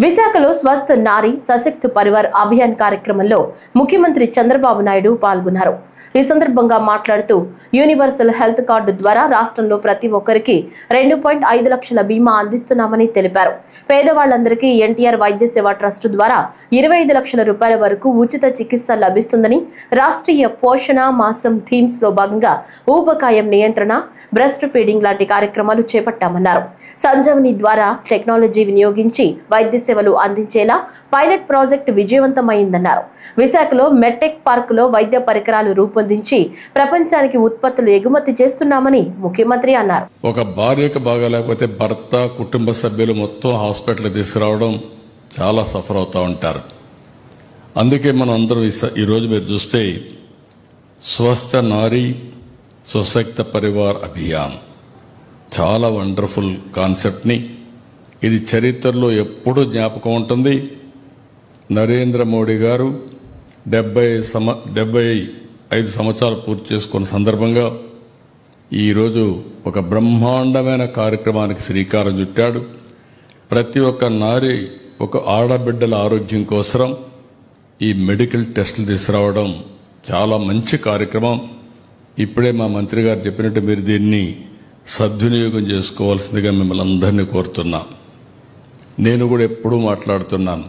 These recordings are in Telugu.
విశాఖలో స్వస్థ నారీ సశక్త్ పరివార్ అభియాన్ కార్యక్రమంలో ముఖ్యమంత్రి చంద్రబాబు నాయుడు పాల్గొన్నారు. ఈ సందర్భంగా మాట్లాడుతూ యూనివర్సల్ హెల్త్ కార్డు ద్వారా రాష్ట్రంలో ప్రతి ఒక్కరికి 2.5 లక్షల బీమా అందిస్తున్నామని తెలిపారు. పేదవాళ్లందరికీ ఎన్టీఆర్ వైద్య సేవా ట్రస్ట్ ద్వారా 25 లక్షల రూపాయల వరకు ఉచిత చికిత్స లభిస్తుందని, రాష్ట్రీయ పోషణ మాసం థీమ్స్ లో భాగంగా ఊబకాయం నియంత్రణ, బ్రెస్ట్ ఫీడింగ్ లాంటి కార్యక్రమాలు చేపట్టామన్నారు. సంజీవని ద్వారా టెక్నాలజీ వినియోగించి వైద్య సేవలు అందించేలా పైలట్ ప్రాజెక్ట్ విజయవంతమైందన్నారు. విశాఖలో మెట్టెక్ పార్క్ లో వైద్య పరికరాలు రూపొందించి ప్రపంచానికి ఉత్పత్తులు ఎగుమతి చేస్తున్నామని ముఖ్యమంత్రి అన్నారు. ఒక భార్యకు బాగాలేకపోతే భర్త, కుటుంబ సభ్యులు మొత్తం హాస్పిటల్ తీసుకురావడం చాలా సఫర్ అవుతూ ఉంటారు. అందుకే మనం అందరూ ఈరోజు మీరు చూస్తే స్వస్థ నారీ సశక్త పరివార్ అభియాన్ చాలా వండర్ఫుల్ కాన్సెప్ట్ని, ఇది చరిత్రలో ఎప్పుడూ జ్ఞాపకం ఉంటుంది. నరేంద్ర మోడీ గారు 75 సంవత్సరాలు పూర్తి చేసుకున్న సందర్భంగా ఈరోజు ఒక బ్రహ్మాండమైన కార్యక్రమానికి శ్రీకారం చుట్టాడు. ప్రతి ఒక్క నారి, ఒక ఆడబిడ్డల ఆరోగ్యం కోసం ఈ మెడికల్ టెస్టులు తీసుకురావడం చాలా మంచి కార్యక్రమం. ఇప్పుడే మా మంత్రి గారు చెప్పినట్టు మీరు దీన్ని సద్వినియోగం చేసుకోవాల్సిందిగా మిమ్మల్ని అందరినీ కోరుతున్నా. నేను కూడా ఎప్పుడూ మాట్లాడుతున్నాను,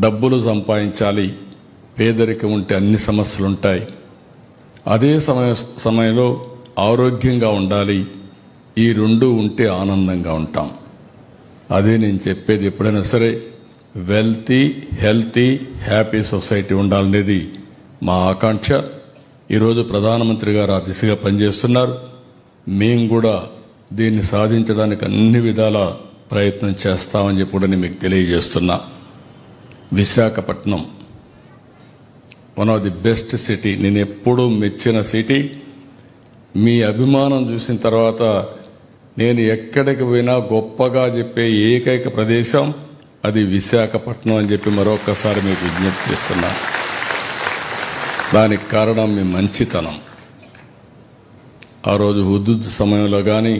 డబ్బులు సంపాదించాలి, పేదరికం ఉంటే అన్ని సమస్యలు ఉంటాయి, అదే సమయంలో ఆరోగ్యంగా ఉండాలి, ఈ రెండు ఉంటే ఆనందంగా ఉంటాం. అదే నేను చెప్పేది. ఎప్పుడైనా సరే వెల్తీ, హెల్తీ, హ్యాపీ సొసైటీ ఉండాలనేది మా ఆకాంక్ష. ఈరోజు ప్రధానమంత్రి గారు ఆ దిశగా పనిచేస్తున్నారు. మేము కూడా దీన్ని సాధించడానికి అన్ని విధాల ప్రయత్నం చేస్తామని చెప్పి కూడా మీకు తెలియజేస్తున్నా. Visakhapatnam one of the best city, నేను ఎప్పుడూ మెచ్చిన సిటీ. మీ అభిమానం చూసిన తర్వాత నేను ఎక్కడికి పోయినా గొప్పగా చెప్పే ఏకైక ప్రదేశం అది విశాఖపట్నం అని చెప్పి మరొకసారి మీకు విజ్ఞప్తి చేస్తున్నా. దానికి కారణం మీ మంచితనం. ఆ రోజు హుద్దుద్ సమయంలో కానీ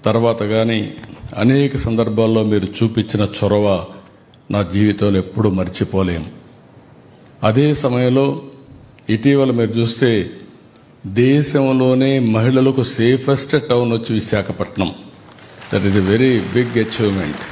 తర్వాత కానీ అనేక సందర్భాల్లో మీరు చూపించిన చొరవ నా జీవితంలో ఎప్పుడూ మర్చిపోలేం. అదే సమయంలో ఇటీవల మీరు చూస్తే దేశంలోనే మహిళలకు సేఫెస్ట్ టౌన్ వచ్చి Visakhapatnam. That is a very big achievement.